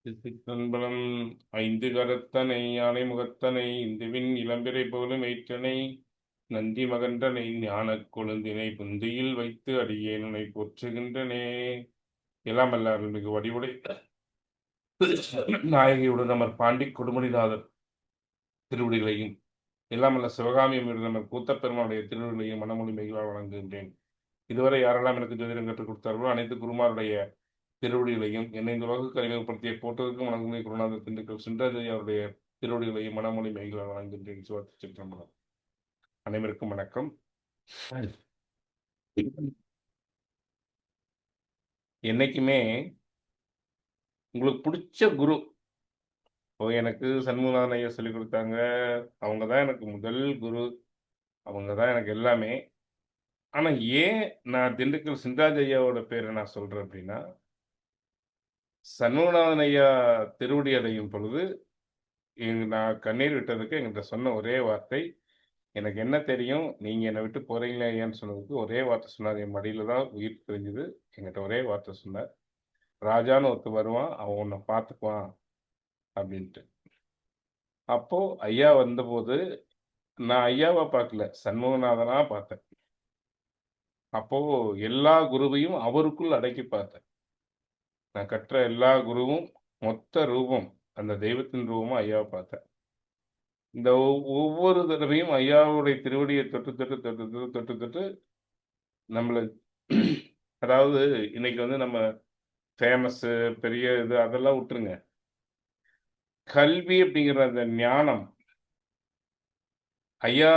திசித்தன்பலம் ஐந்து கரத்தனை யானை முகத்தனை இந்துவின் இளம்பிறை போலும் ஏற்றனை நந்தி மகன்றனை ஞானக் கொழுந்தினை புந்தியில் வைத்து அடியேனுனை போற்றுகின்றனே. எல்லாம் அல்ல அருள்மிகு வடிவுடை நாயகியுடன் நமர் பாண்டி கொடுமுடிநாதர் திருவடிகளையும் எல்லாம் அல்ல சிவகாமியும் நமர் கூத்தப்பெருமானுடைய திருவடிகளையும் மனமொழி மிகளால் வழங்குகின்றேன். இதுவரை யாரெல்லாம் எனக்கு ஜோதிடம் கற்றுக் கொடுத்தார்களோ அனைத்து குருமாருடைய திருவடிகளையும் என்னை இந்த உலகுக்கு அறிமுகப்படுத்திய போட்டதற்கும் வணங்குமே குருநாதர் திண்டுக்கல் சுந்தரஜி அவருடைய திருவடிகளையும் மனமொழி மிகளால் வழங்குகின்றேன். சிவத்திருச்சிற்றம்பலம். அனைவருக்கும் வணக்கம். என்னைக்குமே உங்களுக்கு பிடிச்ச குரு, இப்போ எனக்கு சண்முகநாதன் ஐயா சொல்லிக் கொடுத்தாங்க, அவங்க தான் எனக்கு முதல் குரு, அவங்க தான் எனக்கு எல்லாமே. ஆனால் ஏன் நான் திண்டுக்கல் சிந்தராஜ் ஐயாவோட பேரை நான் சொல்கிறேன் அப்படின்னா, சண்முகநாதன் ஐயா திருவடி அடையும் பொழுது நான் கண்ணீர் விட்டதுக்கு என்கிட்ட சொன்ன ஒரே வார்த்தை, எனக்கு என்ன தெரியும், நீங்கள் என்னை விட்டு போகிறீங்களா ஐயான்னு சொன்னதுக்கு ஒரே வார்த்தை சொன்னார். என் மடியில் தான் உயிர் தெரிஞ்சுது. என்கிட்ட ஒரே வார்த்தை சொன்னார், ராஜான்னு ஒருத்தர் வருவான், அவன் உன்னை பார்த்துக்குவான் அப்படின்ட்டு. அப்போது ஐயா வந்தபோது நான் ஐயாவை பார்க்கல, சண்முகநாதனாக பார்த்தேன். அப்போது எல்லா குருவையும் அவருக்குள் அடக்கி பார்த்தேன். நான் கற்ற எல்லா குருவும் மொத்த ரூபம், அந்த தெய்வத்தின் ரூபமாக ஐயாவை பார்த்தேன். இந்த ஒவ்வொரு தடவையும் ஐயாவுடைய திருவடியை தொட்டு தொட்டு தொட்டு தொட்டு தொட்டு தொட்டு நம்மளை அதாவது இன்னைக்கு வந்து நம்ம ஃபேமஸ்ஸு பெரிய இது அதெல்லாம் விட்டுருங்க. கல்வி அப்படிங்கிற அந்த ஞானம் ஐயா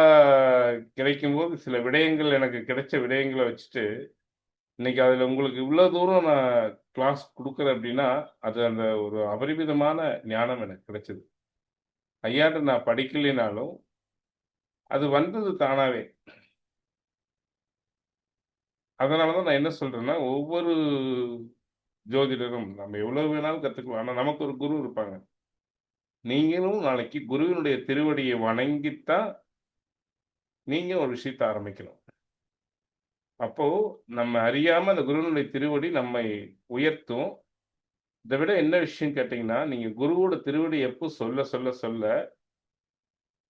கிடைக்கும்போது சில விடயங்கள் எனக்கு கிடைச்ச விடயங்களை வச்சுட்டு இன்னைக்கு அதில் உங்களுக்கு இவ்வளோ தூரம் நான் கிளாஸ் கொடுக்குறேன் அப்படின்னா அது அந்த ஒரு அபரிமிதமான ஞானம் எனக்கு கிடைச்சது. ஐயாட்ட நான் படிக்கலைனாலும் அது வந்தது தானாவே. அதனால தான் நான் என்ன சொல்றேன்னா, ஒவ்வொரு ஜோதிடரும் நம்ம எவ்வளவு வேணாலும் கற்றுக்கலாம், ஆனால் நமக்கு ஒரு குரு இருப்பாங்க. நீங்களும் நாளைக்கு குருவினுடைய திருவடியை வணங்கித்தான் நீங்க ஒரு விஷயத்தை ஆரம்பிக்கணும். அப்போ நம்ம அறியாம அந்த குருவினுடைய திருவடி நம்மை உயர்த்தும். இதை விட என்ன விஷயம் கேட்டீங்கன்னா, நீங்க குருவோட திருவடி எப்போ சொல்ல சொல்ல சொல்ல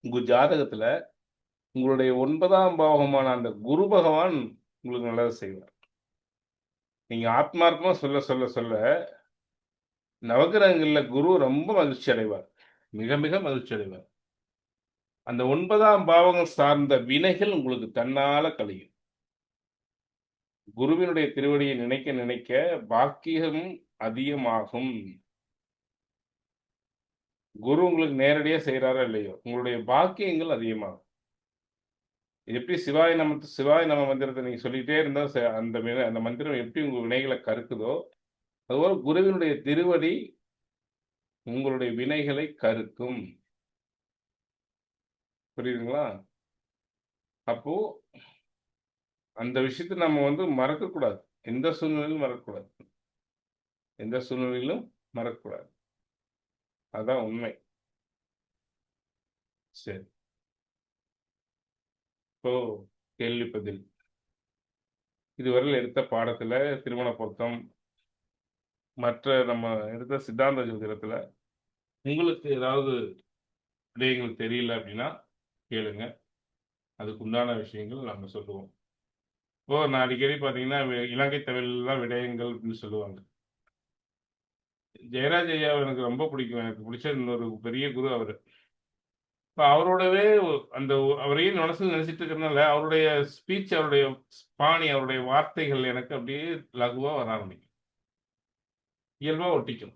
உங்க ஜாதகத்துல உங்களுடைய 9ஆம் பாவகமான அந்த குரு பகவான் உங்களுக்கு நல்லது செய்வார். நீங்க ஆத்மார்த்தமா சொல்ல சொல்ல சொல்ல நவகிரகங்கள்ல குரு ரொம்ப மகிழ்ச்சி அடைவார், மிக மிக மகிழ்ச்சி அடைவார். அந்த 9ஆம் பாவகம் சார்ந்த வினைகள் உங்களுக்கு தன்னால கழியும். குருவினுடைய திருவடியை நினைக்க நினைக்க பாக்கியம் அதிகமாகும். குரு உங்களுக்கு நேரடியா செய்யறாரோ இல்லையோ, உங்களுடைய பாக்கியங்கள் அதிகமாகும். எப்படி சிவாய நம மந்திரத்தை நீங்க சொல்லிட்டே இருந்தா அந்த மந்திரம் எப்படி உங்க வினைகளை கருக்குதோ, அதுபோல குருவினுடைய திருவடி உங்களுடைய வினைகளை கருக்கும். புரியுதுங்களா? அப்போ அந்த விஷயத்தை நம்ம வந்து மறக்கக்கூடாது. எந்த சூழ்நிலையிலும் மறக்கக்கூடாது. எந்த சூழ்நிலையிலும் மறக்கக்கூடாது. அதுதான் உண்மை. சரி, இப்போ கேள்வி பதில். இதுவரையில் எடுத்த பாடத்துல திருமண பொருத்தம், மற்ற நம்ம எடுத்த சித்தாந்த ஜோதிடத்துல உங்களுக்கு ஏதாவது விடயங்கள் தெரியல அப்படின்னா கேளுங்க, அதுக்கு உண்டான விஷயங்கள் நம்ம சொல்லுவோம். இப்போ நான் அடிக்கடி பார்த்தீங்கன்னா இலங்கை தமிழ்லாம் விடயங்கள் அப்படின்னு சொல்லுவாங்க. ஜெயராஜ் ஐயா எனக்கு ரொம்ப பிடிக்கும். எனக்கு பிடிச்ச இன்னொரு பெரிய குரு அவர். இப்போ அவரோடவே அந்த அவரையே மனசில் நினைச்சிட்டு இருக்கிறதுனால அவருடைய ஸ்பீச், அவருடைய பாணி, அவருடைய வார்த்தைகள் எனக்கு அப்படியே லகுவாக வர ஆரம்பிக்கும், இயல்பாக ஒட்டிக்கும்.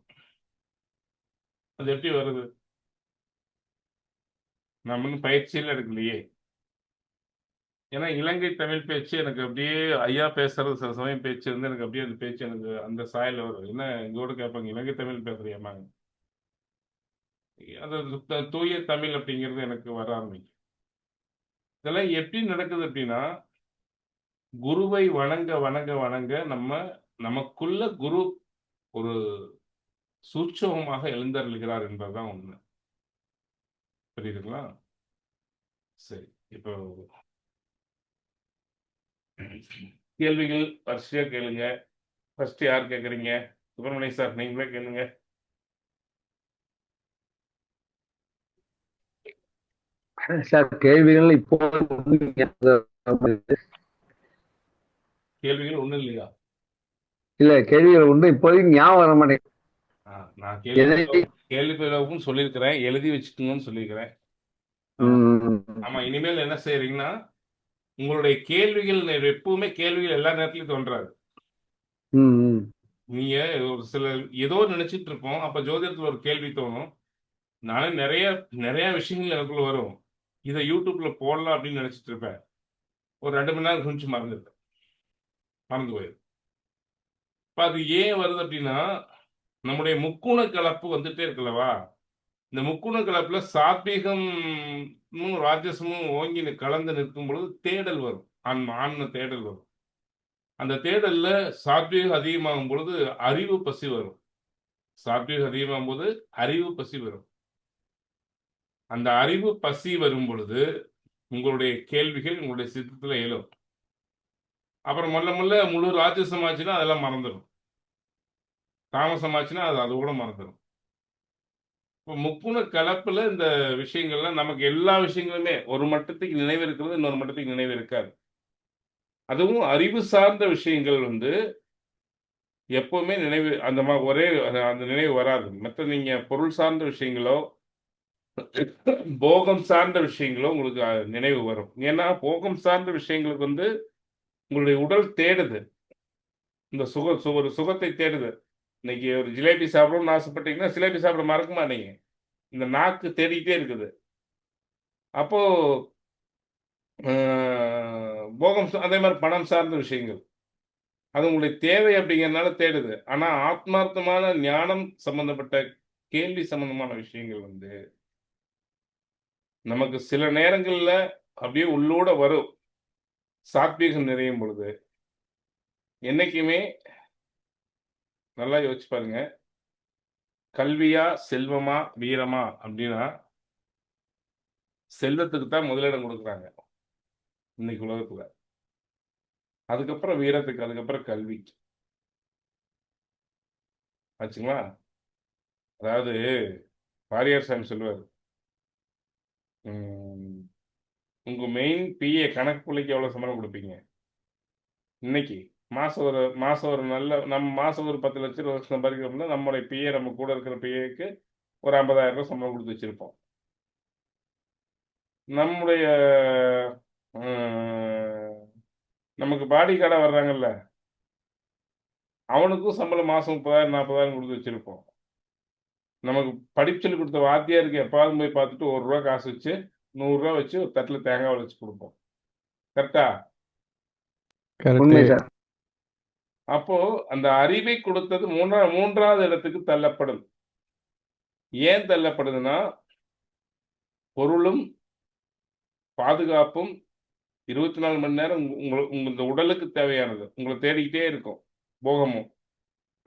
அது எப்படி வருது? நம்ம இன்னும் பயிற்சியில் எடுக்கலையே. ஏன்னா இலங்கை தமிழ் பேச்சு எனக்கு அப்படியே ஐயா பேசுறது சில சமயம் பேச்சு வந்து எனக்கு அப்படியே அந்த பேச்சு எனக்கு அந்த சாயல் வரும். என்ன எங்கோட கேட்பாங்க, இலங்கை தமிழ் பேசுறியாமாங்க, அது தூய தமிழ் அப்படிங்கிறது எனக்கு வர ஆரம்பிக்கும். இதெல்லாம் எப்படி நடக்குது அப்படின்னா, குருவை வணங்க வணங்க வணங்க நமக்குள்ள குரு ஒரு சூட்சமமாக எழுந்தருளுகிறார் என்பதுதான் உண்மை. புரியுதுங்களா? சரி, இப்போ கேள்விகள் வரிசையா கேளுங்க. ஃபர்ஸ்ட் யார் கேட்குறீங்க? சுப்பிரமணிய சார், நீங்களே கேளுங்க. சார் கேள்விகள் இப்போ கேள்விகள் ஒண்ணும் இல்லையா? இல்ல, கேள்விகள் உண்டு, இப்போதைக்கு ஞாபகம் வர மாட்டேங்குது. நான் எதை? கேள்வி பதிலாகவும் சொல்லியிருக்கிறேன், எழுதி வச்சுக்கோங்கன்னு சொல்லியிருக்கிறேன். ஆமா. ம், ஆமா, இனிமேல் என்ன செய்றீங்கன்னா, உங்களுடைய கேள்விகள் எப்பவுமே கேள்விகள் எல்லா நேரத்திலயும் தோன்றாது. ம், ம். நீங்க ஒரு சில ஏதோ நினைச்சிட்டு இருப்போம். அப்ப ஜோதிடத்துல ஒரு கேள்வி தோணும். நானே நிறைய நிறைய விஷயங்கள் எனக்குள்ள வரும். இதை யூடியூப்ல போடலாம் அப்படின்னு நினைச்சிட்டு இருப்பேன். ஒரு 2 மணி நேரம் கழிச்சு மறந்துருப்பேன். மறந்து போயிடும். இப்ப அது ஏன் வருது அப்படின்னா, நம்முடைய முக்குண கலப்பு வந்துட்டே இருக்குல்லவா? இந்த முக்குண கலப்புல சாத்வீகமும் ராஜசமும் ஓங்கி கலந்து நிற்கும் பொழுது தேடல் வரும். ஆன்ம தேடல் வரும். அந்த தேடல்ல சாத்வீகம் அதிகமாகும் பொழுது அறிவு பசி வரும். சாத்வீகம் அதிகமாகும் போது அறிவு பசி வரும். அந்த அறிவு பசி வரும் பொழுது உங்களுடைய கேள்விகள் உங்களுடைய சித்தத்துல எழும். அப்புறம் மொல்ல மொல்ல முழு ராஜசமாச்சுன்னா அதெல்லாம் மறந்துடும். தாமசமாச்சுன்னா அது அதோட மறந்துடும். இப்போ முக்குண கலப்புல இந்த விஷயங்கள்லாம் நமக்கு எல்லா விஷயங்களுமே ஒரு மட்டத்துக்கு நினைவு இருக்கிறது, இன்னொரு மட்டத்துக்கு நினைவு இருக்காது. அதுவும் அறிவு சார்ந்த விஷயங்கள் எப்பவுமே நினைவு அந்த ஒரே அந்த நினைவு வராது. மற்ற நீங்க பொருள் சார்ந்த விஷயங்களோ, போகம் சார்ந்த விஷயங்களோ உங்களுக்கு நினைவு வரும். ஏன்னா போகம் சார்ந்த விஷயங்களுக்கு உங்களுடைய உடல் தேடுது. இந்த ஒரு சுகத்தை தேடுது. இன்னைக்கு ஒரு ஜிலேபி சாப்பிடணும்னு ஆசைப்பட்டீங்கன்னா, ஜிலேபி சாப்பிட மறக்க மாட்டீங்க. இந்த நாக்கு தேடிக்கிட்டே இருக்குது. அப்போ போகம் அதே மாதிரி பணம் சார்ந்த விஷயங்கள். அது உங்களுடைய தேவை அப்படிங்கிறதுனால தேடுது. ஆனா ஆத்மார்த்தமான ஞானம் சம்பந்தப்பட்ட கேள்வி சம்பந்தமான விஷயங்கள் நமக்கு சில நேரங்கள்ல அப்படியே உள்ளோட வரும். சாத்வீகம் நிறையும் பொழுது. என்னைக்குமே நல்லா யோசிச்சு பாருங்க. கல்வியா, செல்வமா, வீரமா அப்படின்னா செல்வத்துக்கு தான் முதலிடம் கொடுக்குறாங்க இன்னைக்கு உலகத்துல. அதுக்கப்புறம் வீரத்துக்கு, அதுக்கப்புறம் கல்விக்கு. ஆச்சுங்களா? அதாவது வாரியார் சாமி சொல்லுவாரு, "உம், உங்க மெயின் பிஏ கணக்கு பிள்ளைக்கு எவ்வளவு சம்பளம் கொடுப்பீங்க இன்னைக்கு? மாசம் ஒரு நல்ல நம்ம மாசம் ஒரு 10 லட்சம் வருஷம் சம்பாதிக்கிறோம்னா நம்மளுடைய பிஏ, நம்ம கூட இருக்கிற பிஏக்கு ஒரு 50,000 ரூபாய் சம்பளம் கொடுத்து வச்சிருப்போம். நம்முடைய உம், நமக்கு பாடி கார்டா வர்றாங்கல்ல, அவனுக்கும் சம்பளம் மாசம் 30,000 40,000 கொடுத்து வச்சிருப்போம். நமக்கு படிப்பு சொல்லி கொடுத்த வாத்தியாருக்கு எப்பாவது போய் பார்த்துட்டு ₹1 காசு வச்சு 100 வச்சு ஒரு தட்டுல தேங்காய் வச்சு கொடுப்போம். கரெக்டா? உண்மை சார். அப்போ அந்த அறிவை கொடுத்தது மூன்றாவது இடத்துக்கு தள்ளப்படும். ஏன் தள்ளப்படுதுன்னா, பொருளும் பாதுகாப்பும் 24 மணி நேரம் இந்த உடலுக்கு தேவையானது. உங்களை தேடிக்கிட்டே இருக்கும் போகமும்.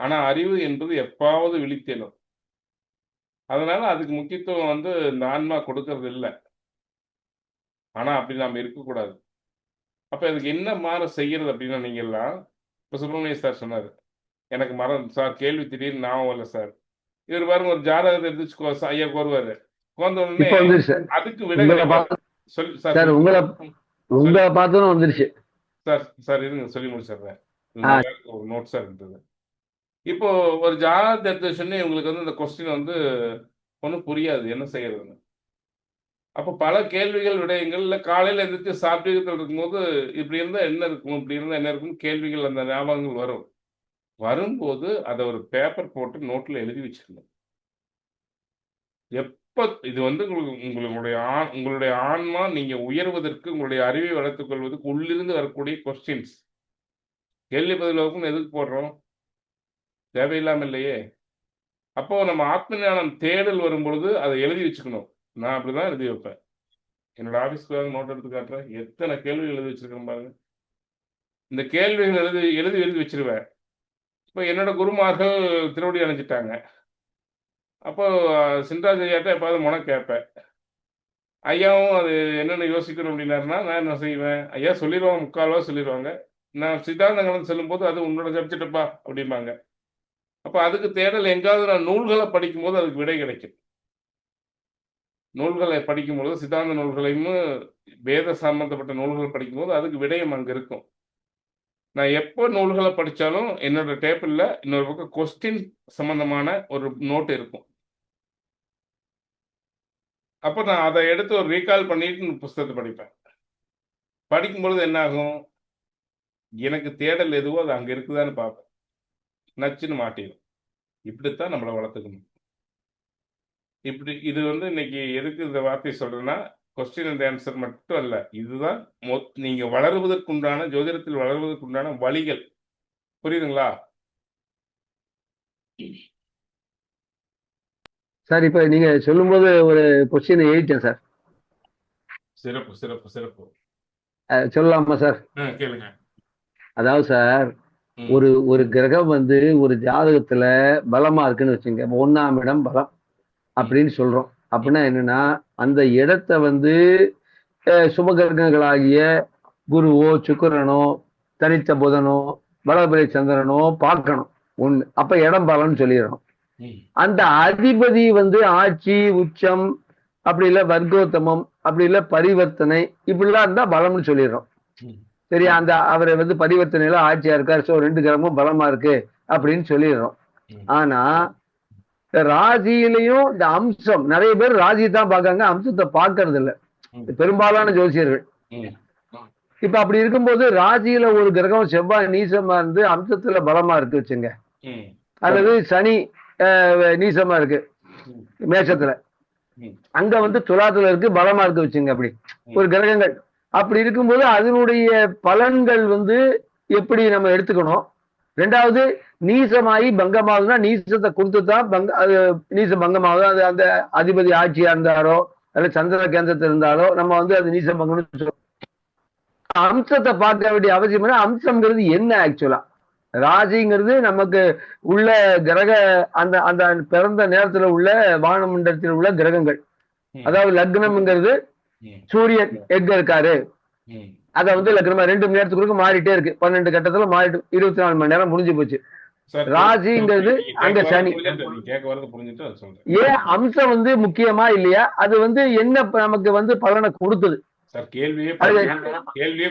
ஆனா அறிவு என்பது எப்பாவது விழித்தெழும். அதனால அதுக்கு முக்கியத்துவம் இந்த ஆன்மா கொடுக்கறது இல்லை. ஆனா அப்படி நாம இருக்கக்கூடாது. அப்ப அதுக்கு என்ன மாற செய்யறது அப்படின்னா, நீங்க எல்லாம் இப்ப சுப்பிரமணிய சார் சொன்னாரு, எனக்கு சார் கேள்வி திடீர்னு ஞாபகம் இல்லை சார். இவர் பாருங்க ஒரு ஜாதகத்தை எடுத்து ஐயா கோருவாரு. கோர்ந்த உடனே இப்போ வந்துருச்சு சார். அதுக்கு விடை உங்களை கிடைக்காது. பார்த்து சொல்லி சார் சார், சொல்லி உங்களை சொல்லி உங்களை பார்த்ததும் வந்துருச்சு. சார் சார் இருங்க சொல்லி முடிச்சிடுறேன். இது ஆ. நல்லா ஒரு நோட்ஸா இருந்தது. இப்போ ஒரு ஜாதகத்தை எடுத்து சொன்னே உங்களுக்கு இந்த கொஸ்டின் ஒன்றும் புரியாது என்ன செய்யறதுன்னு. அப்போ பல கேள்விகள் விடயங்கள் இல்லை. காலையில் எந்திரிச்சு சாத்வீகத்தில் இருக்கும்போது இப்படி இருந்தால் என்ன இருக்கும், இப்படி இருந்தால் என்ன இருக்கும் கேள்விகள், அந்த ஞாபகங்கள் வரும். வரும்போது அதை ஒரு பேப்பர் போட்டு நோட்டில் எழுதி வச்சிருந்தோம். எப்ப இது உங்களுடைய ஆன்மா நீங்க உயர்வதற்கு, உங்களுடைய அறிவை வளர்த்துக் கொள்வதற்கு உள்ளிருந்து வரக்கூடிய கொஸ்டின்ஸ். கேள்வி பதில் வகுப்புன்னு எதுக்கு போடுறோம்? தேவையில்லாம இல்லையே. அப்போ நம்ம ஆத்ம ஞானம் தேடல் வரும் பொழுது அதை எழுதி வச்சுக்கணும். நான் அப்படிதான் எழுதி வைப்பேன். என்னோட ஆபீஸ்க்கு நோட் எடுத்து காட்டுறேன். எத்தனை கேள்விகள் எழுதி வச்சிருக்கேன் பாருங்க. இந்த கேள்விகள் எழுதி எழுதி எழுதி வச்சிருவேன். இப்போ என்னோட குருமார்கள் திருவடி அணைஞ்சிட்டாங்க. அப்போ சின்ராஜ் ஐயாட்ட எப்பாவது முனை கேட்பேன். ஐயாவும் அது என்னென்ன யோசிக்கணும் அப்படின்னாருன்னா, நான் என்ன செய்வேன், ஐயா சொல்லிடுவாங்க, முக்கால்வா சொல்லிடுவாங்க. நான் சித்தாந்தங்களும் சொல்லும்போது அது உன்னோட சப்ஜெக்டப்பா அப்படிம்பாங்க. அப்போ அதுக்கு தேடல் எங்காவது நான் நூல்களை படிக்கும்போது அதுக்கு விடை கிடைக்கும். நூல்களை படிக்கும்போது சித்தாந்த நூல்களையும் வேத சம்பந்தப்பட்ட நூல்கள் படிக்கும்போது அதுக்கு விடயம் அங்கே இருக்கும். நான் எப்போ நூல்களை படித்தாலும் என்னோட டேபிளில் இன்னொரு பக்கம் கொஸ்டின் சம்பந்தமான ஒரு நோட் இருக்கும். அப்போ நான் அதை எடுத்து ஒரு ரீகால் பண்ணிட்டு புஸ்தகத்தை படிப்பேன். படிக்கும்பொழுது என்ன ஆகும், எனக்கு தேடல் எதுவோ அது அங்கே இருக்குதான்னு பார்ப்பேன். நச்சுன்னு மாட்டிடும். இப்படித்தான் நம்மளை வளர்த்துக்கணும். இப்படி இது இன்னைக்கு எதுக்கு இந்த வார்த்தை சொல்றேன்னா, கொஸ்டின் அண்ட் ஆன்சர் மட்டும் அல்ல, இதுதான் நீங்க வளருவதற்குண்டான, ஜோதிடத்தில் வளருவதற்குண்டான வழிகள். புரியுதுங்களா? சார் இப்ப நீங்க சொல்லும்போது ஒரு கொஸ்டின் எழுதிட்டேன் சார். சிறப்பு சிறப்பு சிறப்பு. சொல்லலாமா சார்? கேளுங்க. அதாவது சார், ஒரு ஒரு கிரகம் ஒரு ஜாதகத்துல பலமா இருக்குன்னு வச்சுங்க, 1ஆம் இடம் பலம் அப்படின்னு சொல்றோம். அப்படின்னா என்னன்னா, அந்த இடத்த சுபகிரகங்களாகிய குருவோ சுக்கிரனோ தனித்த புதனோ வளபிரை சந்திரனோ பார்க்கணும். ஒண்ணு, அப்ப இடம் பலம்னு சொல்லிடணும். அந்த அதிபதி ஆட்சி உச்சம் அப்படி இல்ல வர்க்கோத்தமம் அப்படி இல்ல பரிவர்த்தனை இப்படிலாம் இருந்தா பலம்னு சொல்லிடுறோம். சரியா? அந்த அவரை பரிவர்த்தனையில ஆட்சியா இருக்காரு, சோ 2 கிரகமும் பலமா இருக்கு அப்படின்னு சொல்லிடுறோம். ஆனா ராசியிலையும் இந்த அம்சம், நிறைய பேர் ராசியை தான் பார்க்காங்க, அம்சத்தை பார்க்கறது இல்ல பெரும்பாலான ஜோசியர்கள். இப்ப அப்படி இருக்கும்போது ராசியில ஒரு கிரகம் செவ்வாய் நீசமா இருந்து அம்சத்துல பலமா இருக்கு வச்சுங்க, அல்லது சனி நீசமா இருக்கு மேஷத்துல, அங்க துலாத்துல இருக்கு பலமா இருக்கு வச்சுங்க, அப்படி ஒரு கிரகங்கள் அப்படி இருக்கும்போது அதனுடைய பலன்கள் எப்படி நம்ம எடுத்துக்கணும். ரெண்டாவது, நீசமாயி பங்கமாகுதுன்னா நீசத்தை கொடுத்துதான் அது நீச பங்கமாகுது. அது அந்த அதிபதி ஆட்சியா இருந்தாரோ அல்ல சந்திர கேந்திரத்தில் இருந்தாலோ நம்ம அது நீச பங்கம்னு சொல்றோம். அம்சத்தை பார்க்க வேண்டிய அவசியம். அம்சம்ங்கிறது என்ன ஆக்சுவலா? ராசிங்கிறது நமக்கு உள்ள கிரக அந்த அந்த பிறந்த நேரத்துல உள்ள வானமண்டலத்தில் உள்ள கிரகங்கள். அதாவது லக்னம்ங்கிறது சூரியன் எங்க இருக்காரு, அத லக்னமா 2 மணி நேரத்துக்கு மாறிட்டே இருக்கு. 12 கட்டத்துல மாறிட்டு 24 மணி நேரம் முடிஞ்சு போச்சு. ராசிங்கிறது அங்க சனி. ஏன் அம்சம் முக்கியமா இல்லையா? அது என்ன நமக்கு பலனை கொடுக்குது? சார், கேள்வியே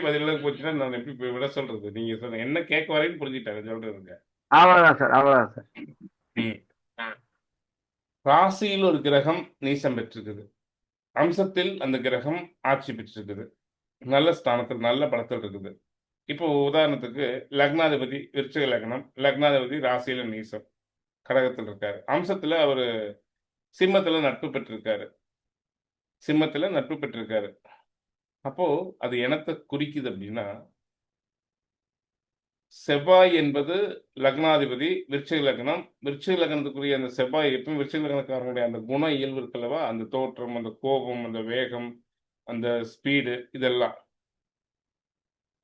பதில போச்சுன்னா நான் எப்படி விட சொல்றது? நீங்க சொன்ன என்ன கேட்க வரைக்கும் புரிஞ்சுட்டாங்க சொல்றதுங்க. அவ்வளவுதான் சார், அவ்வளவுதான் சார். ராசியில் ஒரு கிரகம் நீசம் பெற்றிருக்குது, அம்சத்தில் அந்த கிரகம் ஆட்சி பெற்றிருக்குது, நல்ல ஸ்தானத்தில் நல்ல பலத்தில் இருக்குது. இப்போ உதாரணத்துக்கு லக்னாதிபதி விருச்சிக லக்னம், லக்னாதிபதி ராசியில நீசம் கடகத்தில் இருக்காரு, அம்சத்துல அவரு சிம்மத்துல நட்பு பெற்றிருக்காரு. அப்போ அது என்னத்தை குறிக்குது அப்படின்னா, செவ்வாய் என்பது லக்னாதிபதி விருச்சிக லக்னம், விருச்சிக லக்னத்துக்குரிய அந்த செவ்வாய் எப்பவும் விருச்சிக லக்னக்காரனுடைய அந்த குண இயல்பு இருக்கல்லவா, அந்த தோற்றம், அந்த கோபம், அந்த வேகம், அந்த ஸ்பீடு, இதெல்லாம்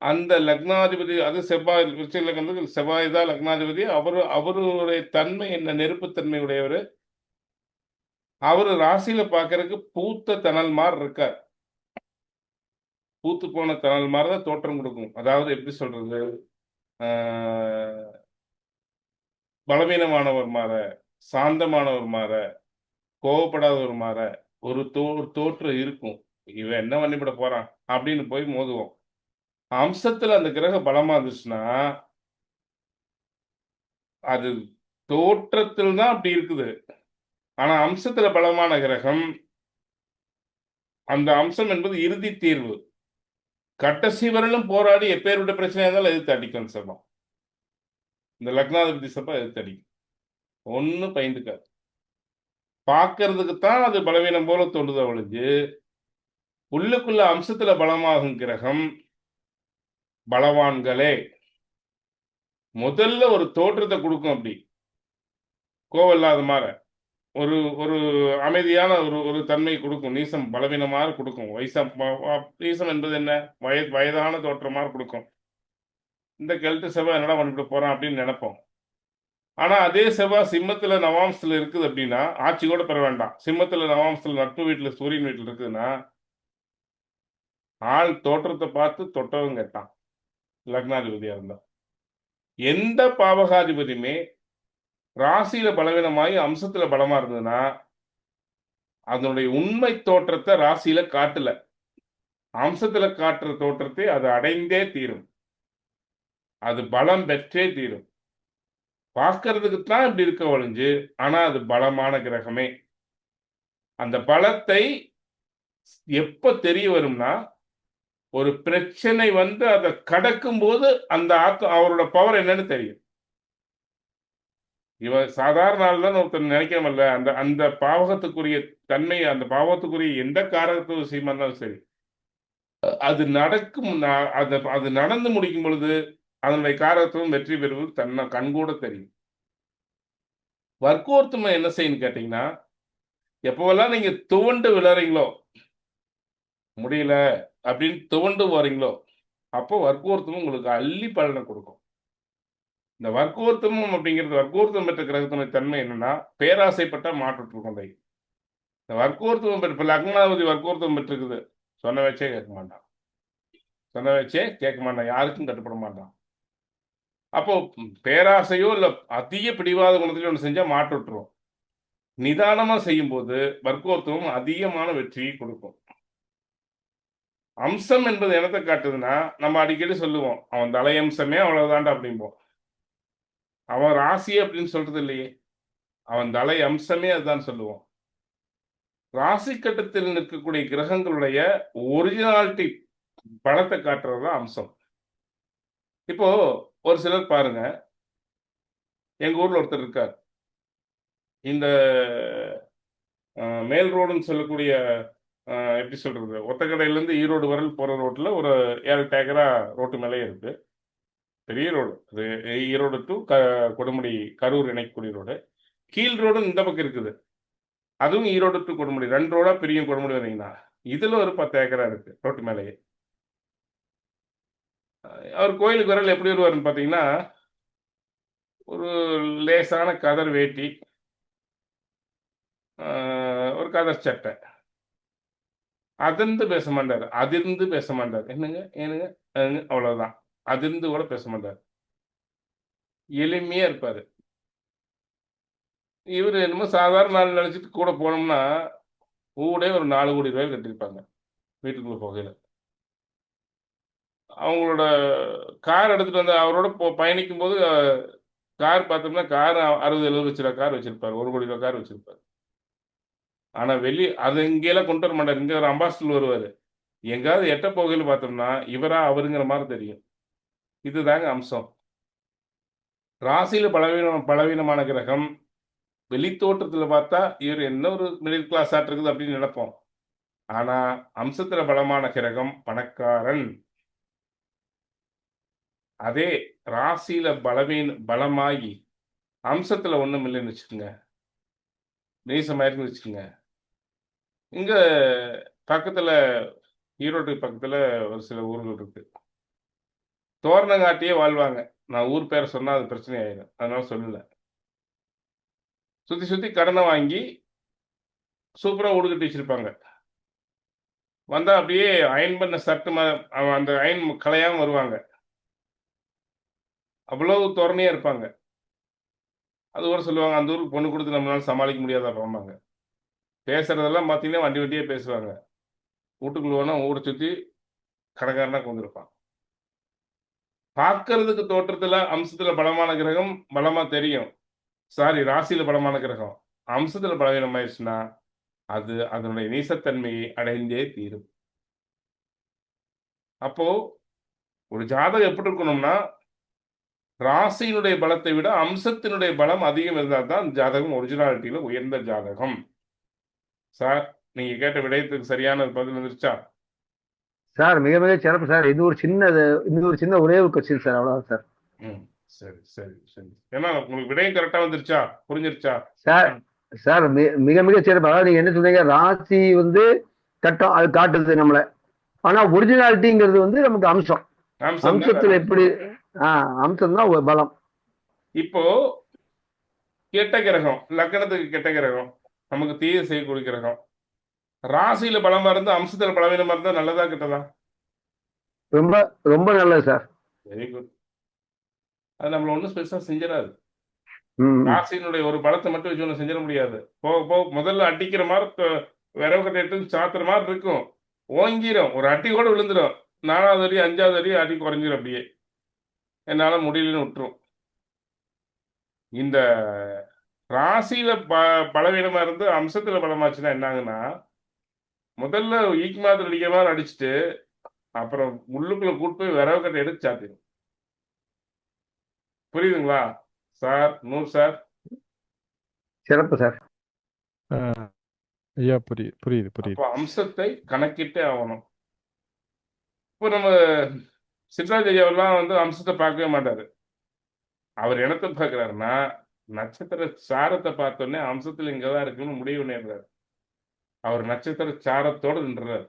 அந்த லக்னாதிபதி, அது செவ்வாய் விருச்சிக லக்னத்துக்கு செவ்வாய் தான் லக்னாதிபதி. அவருடைய தன்மை என்ன? நெருப்புத்தன்மை உடையவர். அவரு ராசியில பாக்குறதுக்கு பூத்த தணல் மாதிரி இருக்கார். பூத்து போன தணல் மாதிரிதான் தோற்றம் கொடுக்கும். அதாவது எப்படி சொல்றது, பலவீனமானவர் மாற, சாந்தமானவர் மாற, கோவப்படாதவர் மாற ஒரு தோற்றம் இருக்கும். இவன் என்ன பண்ணிவிட போறான் அப்படின்னு போய் மோதுவோம். அம்சத்துல அந்த கிரக பலமா இருந்துச்சுன்னா அது தோற்றத்தில் தான் அப்படி இருக்குது. ஆனா அம்சத்துல பலமான கிரகம், அந்த அம்சம் என்பது இறுதி தீர்வு. கடைசி வரலும் போராடி எப்பேருடைய பிரச்சனையா இருந்தாலும் எதிர்த்து அடிக்கும் செவ்வாய். இந்த லக்னாதிபதி செவ்வாய் எதிர்த்து அடிக்கும், ஒன்னும் பயந்துக்காது. பார்க்கறதுக்கு தான் அது பலவீனம் போல தோன்றுத ஒழிஞ்சு, உள்ளுக்குள்ள அம்சத்துல பலமாகும் கிரகம் பலவான்களே. முதல்ல ஒரு தோற்றத்தை கொடுக்கும், அப்படி கோவம் இல்லாத மாதிரி ஒரு ஒரு அமைதியான ஒரு தன்மை கொடுக்கும். நீசம் பலவீனமாக கொடுக்கும். நீசம் என்பது என்ன? வயதான தோற்றமாக கொடுக்கும். இந்த கெல்ட்டு செவ்வாய் என்னடா பண்ணிட்டு போறான் அப்படின்னு நினைப்போம். ஆனா அதே செவ்வாய் சிம்மத்துல நவாம்சத்துல இருக்குது அப்படின்னா ஆட்சி கூட பெற வேண்டாம். சிம்மத்துல நவாம்சத்துல நட்பு வீட்டுல சூரியன் வீட்டுல இருக்குதுன்னா ஆள் தோற்றத்தை பார்த்து தொட்டவங்க கேட்டான். லக்னாதிபதியா இருந்தா எந்த பாவகாதிபதியுமே ராசியில பலவீனமாகி அம்சத்துல பலமா இருந்ததுன்னா அதனுடைய உண்மை தோற்றத்தை ராசியில காட்டல. அம்சத்துல காட்டுற தோற்றத்தை அது அடைந்தே தீரும். அது பலம் பெற்றே தீரும். பார்க்கறதுக்கு தான் இப்படி இருக்க ஒழிஞ்சு, ஆனா அது பலமான கிரகமே. அந்த பலத்தை எப்ப தெரிய வரும்னா, ஒரு பிரச்சனை வந்து அதை கடக்கும் போது அந்த அவரோட பவர் என்னன்னு தெரியும். இவன் சாதாரண ஆள் தான் ஒருத்தர் நினைக்கிறமல்ல, அந்த அந்த பாவகத்துக்குரிய தன்மை, அந்த பாவகத்துக்குரிய எந்த காரகத்து விஷயமா இருந்தாலும் சரி, அது நடக்கும், அது நடந்து முடிக்கும் பொழுது அதனுடைய காரகத்துவம் வெற்றி பெறுவது கண்கூட தெரியும். வர்க்கோர்த்தம் என்ன செய்யணும் கேட்டீங்கன்னா, எப்போவெல்லாம் நீங்க துவண்டு விழறீங்களோ, முடியல அப்படின்னு துவண்டு போறீங்களோ, அப்போ வர்க்கோர்த்தமும் உங்களுக்கு அள்ளி பலனை கொடுக்கும். இந்த வர்க்கோர்த்தமும் அப்படிங்கிறது, வர்க்கோர்த்தம் பெற்ற கிரகத்தினுடைய தன்மை என்னன்னா, பேராசைப்பட்ட மாற்றத்து கொண்டை. இந்த வர்க்கோர்த்தம் பெற்ற, இப்ப லக்னாதிபதி வர்க்கோர்த்தம் பெற்றிருக்குது, சொன்ன வச்சே கேட்க மாட்டான். சொன்ன வச்சே கேட்க மாட்டான், யாருக்கும் கட்டுப்பட மாட்டான். அப்போ பேராசையோ இல்ல அதிக பிடிவாத குணத்திலோ ஒன்று செஞ்சா மாட்டு விட்டுரும். நிதானமா செய்யும் போது வர்க்கோர்த்தமும் அதிகமான வெற்றியை கொடுக்கும். அம்சம் என்பது என்னத்தை காட்டுதுன்னா, நம்ம அடிக்கடி சொல்லுவோம், அவன் தலையம்சமே அவ்வளவுதான்டா அப்படிம்போம். அவன் ராசி அப்படின்னு சொல்றது இல்லையே, அவன் தலை அம்சமே அதுதான் சொல்லுவோம். ராசி கட்டத்தில் நிற்கக்கூடிய கிரகங்களுடைய ஒரிஜினாலிட்டி பலத்தை காட்டுறதுதான் அம்சம். இப்போ ஒரு சிலர் பாருங்க, எங்க ஊர்ல ஒருத்தர் இருக்கார். இந்த மேல் ரோடுன்னு சொல்லக்கூடிய, எப்படி சொல்றது, ஒத்தக்கடையிலேருந்து ஈரோடு வரல் போற ரோட்ல ஒரு 7 ஏக்கரா ரோட்டு மேலே இருக்கு. பெரிய ரோடு அது. ஈரோடு டு கொடுமுடி, கரூர் இணைக்கக்கூடிய ரோடு. கீழ் ரோடு இந்த பக்கம் இருக்குது. அதுவும் ஈரோடு டு கொடுமுடி 2 ரோடா பிரியும். கொடுமுடி வந்தீங்கன்னா இதுல ஒரு 10 ஏக்கரா இருக்கு ரோட்டு மேலேயே. அவர் கோயிலுக்கு வரல் எப்படி வருவாருன்னு பாத்தீங்கன்னா, ஒரு லேசான கதர் வேட்டி, ஒரு கதர் சட்டை, அதிர்ந்து பேச மாட்டார். அதிர்ந்து பேச மாட்டார். என்னங்க ஏனுங்க அவ்வளவுதான். அதிர்ந்து கூட பேச மாட்டார். எளிமையா இருப்பாரு. இவர் என்னமோ சாதாரண நாள் நினைச்சிட்டு கூட போனோம்னா, ஊடே ஒரு 4 கோடி ரூபாய் கட்டியிருப்பாங்க வீட்டுக்குள்ள போகையில. அவங்களோட கார் எடுத்துட்டு வந்து அவரோட பயணிக்கும் போது, கார் பார்த்தோம்னா கார் 60-70 லட்ச ரூபா கார் வச்சிருப்பாரு. 1 கோடி ரூபாய் கார் வச்சிருப்பாரு. ஆனா அது இங்கெல்லாம் கொண்டு வர மாட்டார். இங்க ஒரு அம்பாசிடர் வருவாரு. எங்காவது எட்ட போகையில பார்த்தோம்னா இவரா அவருங்கிற மாதிரி தெரியும். இதுதாங்க அம்சம். ராசியில பலவீனமான கிரகம் வெளி தோற்றத்துல பார்த்தா இவர் என்ன ஒரு மிடில் கிளாஸ் ஆட் இருக்குது அப்படின்னு நினைப்போம். ஆனா அம்சத்துல பலமான கிரகம் பணக்காரன். அதே ராசியில பலமாகி அம்சத்துல ஒண்ணும் இல்லைன்னு வச்சுக்கோங்க, நீசமாயிருக்குன்னு வச்சுக்கோங்க. இங்க பக்கத்துல, ஈரோட்டுக்கு பக்கத்துல ஒரு சில ஊர்கள் இருக்கு. தோரணங்காட்டியே வாழ்வாங்க. நான் ஊர் பேரை சொன்னா அது பிரச்சனை ஆயிடும், அதனால சொல்லல. சுத்தி சுத்தி கடனை வாங்கி சூப்பரா வீடு கட்டி வச்சிருப்பாங்க. வந்தா அப்படியே அயன் பண்ண சர்ட் அந்த அயன் கலையாம வருவாங்க. அவ்வளவு தோரணையா இருப்பாங்க. அது கூட சொல்லுவாங்க, அந்த ஊருக்கு பொண்ணு கொடுத்து நம்மளால சமாளிக்க முடியாதா போவாங்க. பேசுறதெல்லாம் பார்த்தீங்கன்னா வண்டி வண்டியே பேசுவாங்க. வீட்டுக்குள்ள வேணா ஊரை சுத்தி கடைக்காரனா கொண்டிருப்பான். பார்க்கறதுக்கு தோற்றத்துல அம்சத்துல பலமான கிரகம் பலமா தெரியும். சாரி, ராசியில பலமான கிரகம் அம்சத்துல பலவீனமாயிருச்சுன்னா அது அதனுடைய நீசத்தன்மையை அடைந்தே தீரும். அப்போ ஒரு ஜாதகம் எப்படி இருக்கணும்னா, ராசியினுடைய பலத்தை விட அம்சத்தினுடைய பலம் அதிகம் இருந்தால் தான் ஜாதகம் ஒரிஜினாலிட்டியில உயர்ந்த ஜாதகம். சார், நீங்க கேட்ட விடயத்துக்கு சரியான பதில் வந்துருச்சா? சார் மிக மிக சிறப்பு சார். இது ஒரு சின்ன ஒரே ஒரு கொஸ்டின் சார், அவ்வளவுதான் சார். சரி சரி சரி. ஏன்னா உங்களுக்கு விடயம் கரெக்டா வந்துருச்சா, புரிஞ்சிருச்சா? சார் சார் மிக மிக சிறப்பு. அதாவது நீங்க என்ன சொன்னீங்க, ராசி வந்து கட்டம் அது காட்டுது நம்மள. ஆனா ஒரிஜினாலிட்டிங்கிறது வந்து நமக்கு அம்சம். அம்சத்துல எப்படி அம்சம் தான் பலம். இப்போ கெட்ட கிரகம், லக்னத்துக்கு கெட்ட கிரகம், நமக்கு தீய செய்யக்கூடிய கிரகம், ராசியில பலமா இருந்தா அம்சத்துல பலவீனமா இருந்தா நல்லதா கெட்டதா? ரொம்ப ரொம்ப நல்லது சார். Very good. அது நம்மள ஒன்றும் ஸ்பெஷலா செஞ்சிடாது. ராசியினுடைய ஒரு பலத்தை மட்டும் வச்சு ஒன்றும் செஞ்சிட முடியாது. போக போக முதல்ல அடிக்கிற மாதிரி விரவு கட்டை எடுத்து சாத்துற மாதிரி இருக்கும், ஓங்கிரும், ஒரு அடி கூட விழுந்துடும், 4வது அடி 5வது அடி அடி குறைஞ்சிரும், அப்படியே என்னால முடியலன்னு விட்டுரும். இந்த ராசியில பலவீனமா இருந்து அம்சத்துல பலமாச்சுன்னா என்னாங்கன்னா, முதல்ல ஈக்கு மாத்திரை அடிக்கிற மாதிரி அடிச்சுட்டு அப்புறம் உள்ளுக்குள்ள கூட்டு போய் விரவு கட்டை எடுத்து சாத்திடும். புரியுதுங்களா சார்? நூர் சார். சிறப்பு சார். ஐயா புரியுது புரியுது புரியுது. அப்போ அம்சத்தை கணக்கிட்டே ஆகணும். இப்போ நம்ம சின்ராஜ் ஐயாவெல்லாம் வந்து அம்சத்தை பார்க்கவே மாட்டாரு. அவர் என்னத்தை பார்க்குறாருன்னா, நட்சத்திர சாரத்தை பார்த்தோன்னே அம்சத்தில் இங்கதான் இருக்குன்னு முடிவு பண்ணிடுறாரு. அவர் நட்சத்திர சாரத்தோடு நின்றாரு.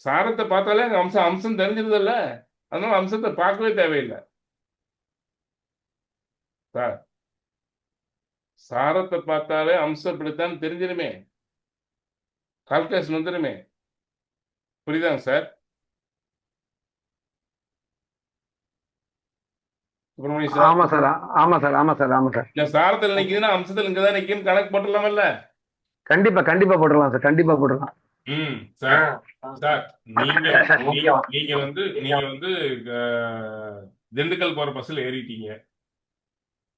சாரத்தை பார்த்தாலே அங்க அம்சம் தெரிஞ்சிருதில்ல, அதனால அம்சத்தை பார்க்கவே தேவையில்லை சார். சாரத்தை பார்த்தாலே அம்சம் இப்படித்தான் தெரிஞ்சிருமே, கால்குலேஷன் வந்துருமே. புரியுதாங்க சார்? சுப்பிரமணிய சார். ஆமா சார், ஆமா சார், ஆமா சார், ஆமா சார். இந்த சாரத்தில் நிக்குதுன்னா அம்சத்தில் இங்கதான் நிக்கும் கணக்கு போட்டுடலாமல்ல? கண்டிப்பா கண்டிப்பா போட்டுடலாம் சார், கண்டிப்பா போட்டுடலாம். சார் சார் நீங்க வந்து திண்டுக்கல் போற பஸ்ல ஏறிட்டீங்க.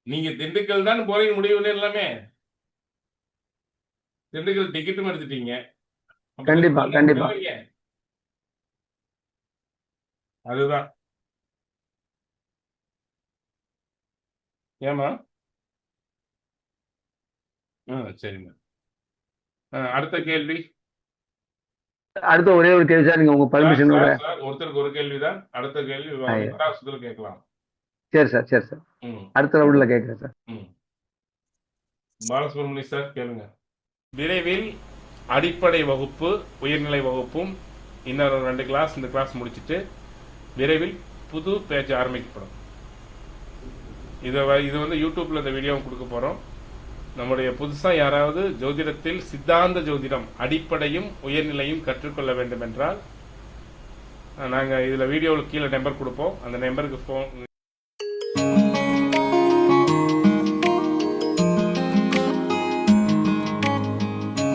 நீங்க திண்டுக்கல் தான் போறீங்க முடிவு எல்லாமே. திண்டுக்கல் டிக்கெட்டும் எடுத்துட்டீங்க. கண்டிப்பா கண்டிப்பா. அதுதான். ஏமா? சரிங்க. அடுத்த கேள்வி. அடுத்த ஒரே ஒரு கேள்வி சார், நீங்க உங்க பர்மிஷன். ஒருத்தருக்கு ஒரு கேள்விதான். அடுத்த கேள்வி கேட்கலாம். சரி சார், சரி சார். அடுத்த ரவுண்ட்ல கேட்கிறேன் சார். பாலசுப்ரமணிய சார் கேளுங்க. விரைவில் அடிப்படை வகுப்பு உயர்நிலை வகுப்பும் இன்னொரு 2 கிளாஸ், இந்த கிளாஸ் முடிச்சுட்டு விரைவில் புது பேஜ் ஆரம்பிக்கப்படும். இது வந்து யூடியூப்ல இந்த வீடியோ கொடுக்க போறோம். நம்முடைய புதுசா யாராவது ஜோதிடத்தில் சித்தாந்த ஜோதிடம் அடிப்படையும் உயர்நிலையும் கற்றுக்கொள்ள வேண்டும் என்றால் நாங்க இதுல வீடியோவில் கீழே நம்பர் கொடுப்போம். அந்த நம்பருக்கு